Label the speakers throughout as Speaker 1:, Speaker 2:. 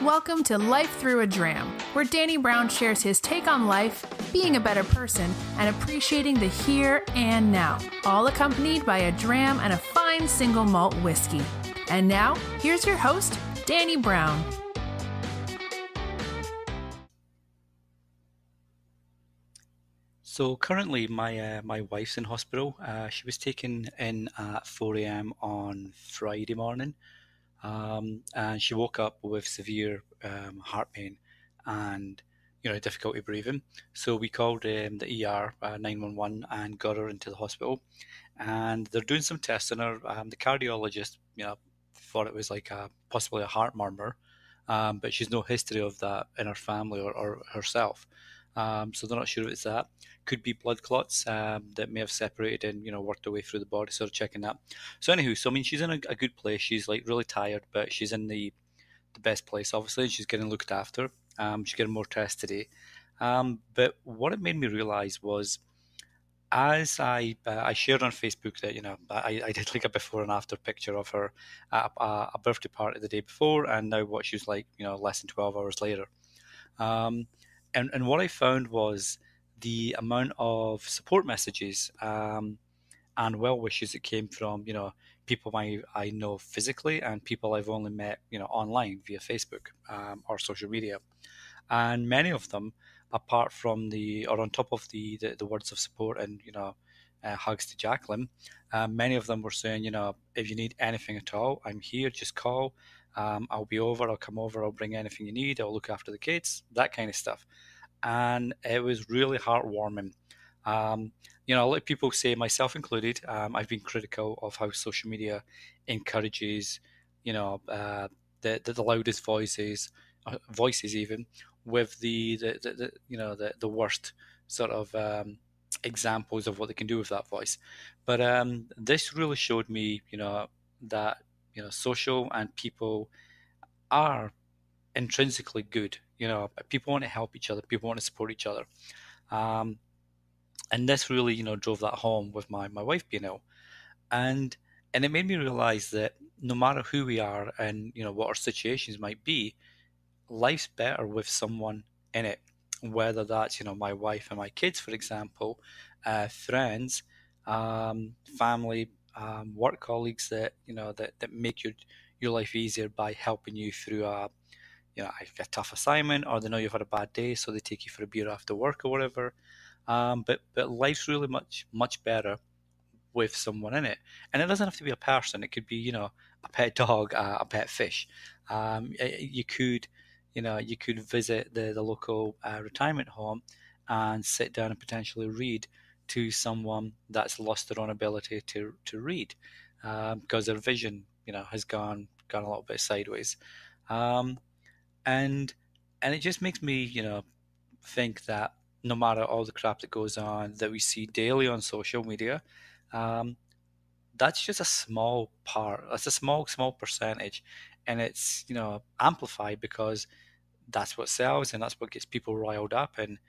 Speaker 1: Welcome to Life Through a Dram, where Danny Brown shares his take on life, being a better person, and appreciating the here and now, all accompanied by a dram and a fine single malt whiskey. And now, here's your host, Danny Brown.
Speaker 2: So currently, my wife's in hospital. She was taken in at 4 a.m. on Friday morning, and she woke up with severe heart pain and difficulty breathing. So we called the ER 911 and got her into the hospital, and they're doing some tests on her. The cardiologist thought it was like possibly a heart murmur, but she's no history of that in her family or herself. So they're not sure if it's that. Could be blood clots that may have separated and worked their way through the body. So they're checking that. So anywho, I mean, she's in a good place. She's like really tired, but she's in the best place, obviously. She's getting looked after. She's getting more tests today. But what it made me realize was, as I shared on Facebook that I did like a before and after picture of her at a birthday party the day before, and now what she was like less than 12 hours later. Um, and what I found was the amount of support messages and well wishes that came from people I know physically and people I've only met online via Facebook or social media, and many of them, apart from or on top of the words of support and hugs to Jacqueline, many of them were saying, if you need anything at all, I'm here, just call. I'll be over, I'll come over, I'll bring anything you need, I'll look after the kids, that kind of stuff. And it was really heartwarming. A lot of people say, myself included, I've been critical of how social media encourages, the loudest voices even, with the worst sort of examples of what they can do with that voice. But this really showed me, that social and people are intrinsically good. People want to help each other, people want to support each other. Um, and this really, drove that home with my wife being ill, and it made me realize that no matter who we are and what our situations might be, life's better with someone in it. Whether that's my wife and my kids, for example, friends, family, work colleagues that that make your life easier by helping you through a tough assignment, or they know you've had a bad day, so they take you for a beer after work or whatever. But life's really much better with someone in it, and it doesn't have to be a person. It could be a pet dog, a pet fish. You could you could visit the local retirement home and sit down and potentially read to someone that's lost their own ability to read, because their vision has gone a little bit sideways. Um, and and it just makes me think that no matter all the crap that goes on that we see daily on social media, um, that's just a small part. That's a small percentage, and it's amplified because that's what sells and that's what gets people riled up, and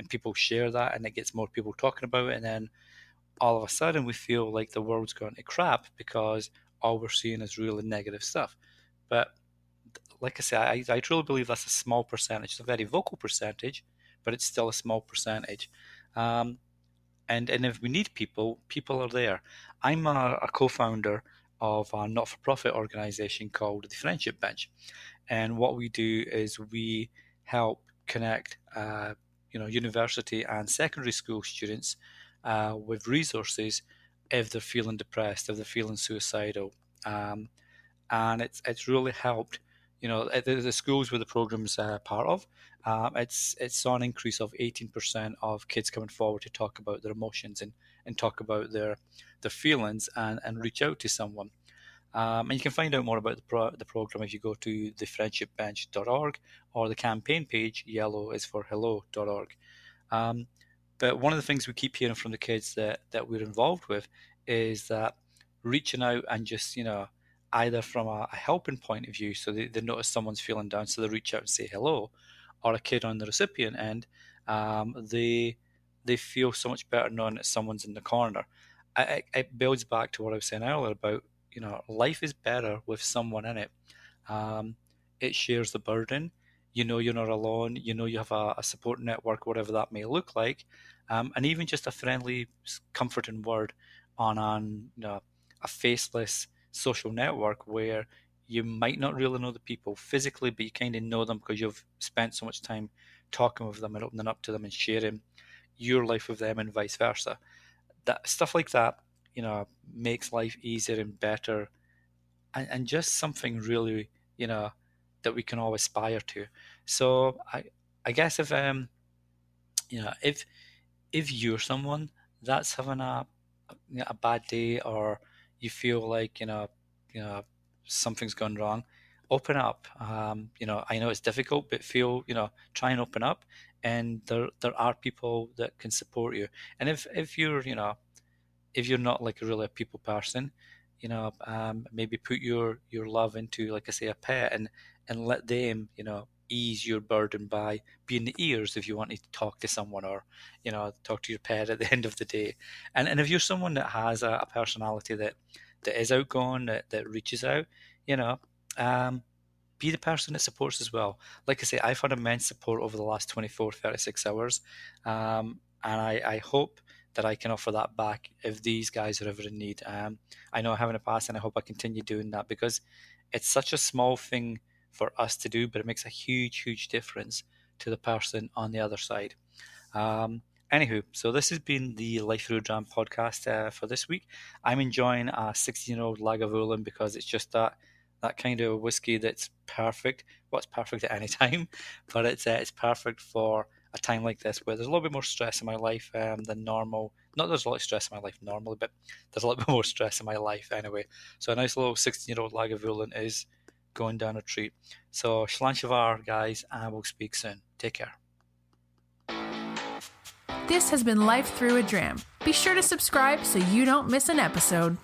Speaker 2: people share that, and it gets more people talking about it, and then all of a sudden we feel like the world's going to crap because all we're seeing is really negative stuff. But like I say, I truly believe that's a small percentage. It's a very vocal percentage, but it's still a small percentage. Um, and if we need people, people are there. I'm a co-founder of a not-for-profit organization called the Friendship Bench, and what we do is we help connect, university and secondary school students with resources if they're feeling depressed, if they're feeling suicidal. Um, and it's really helped. The schools where the program's part of, it's saw an increase of 18% of kids coming forward to talk about their emotions and talk about their feelings and reach out to someone. And you can find out more about the program if you go to thefriendshipbench.org, or the campaign page, yellow is for hello.org. Um, but one of the things we keep hearing from the kids that we're involved with is that reaching out and just, either from a helping point of view, so they notice someone's feeling down, so they reach out and say hello, or a kid on the recipient end, they feel so much better knowing that someone's in the corner. It builds back to what I was saying earlier about, life is better with someone in it. Um, it shares the burden. You know you're not alone. You know you have a support network, whatever that may look like, and even just a friendly, comforting word on a faceless social network where you might not really know the people physically, but you kind of know them because you've spent so much time talking with them and opening up to them and sharing your life with them and vice versa. That stuff like that, makes life easier and better, and just something really, that we can all aspire to. So I guess if you're someone that's having a bad day, or you feel like something's gone wrong, open up. I know it's difficult, but try and open up, and there are people that can support you. And if you're not like really a people person, maybe put your love into, like I say, a pet, and let them, ease your burden by being the ears if you want to talk to someone, or talk to your pet at the end of the day. And if you're someone that has a personality that is outgoing, that reaches out, you know um, be the person that supports as well. Like I say, I've had immense support over the last 36 hours. And I hope that I can offer that back if these guys are ever in need. I know I have in the past, and I hope I continue doing that, because it's such a small thing for us to do, but it makes a huge, huge difference to the person on the other side. Anywho, so this has been the Life Through a Dram podcast for this week. I'm enjoying a 16-year-old Lagavulin because it's just that kind of whiskey that's perfect. Well, it's perfect at any time, but it's perfect for a time like this where there's a little bit more stress in my life than normal. Not that there's a lot of stress in my life normally, but there's a little bit more stress in my life anyway. So a nice little 16-year-old Lagavulin is going down a treat. So Shlan Shavar, guys, and we'll speak soon. Take care.
Speaker 1: This has been Life Through a Dram. Be sure to subscribe so you don't miss an episode.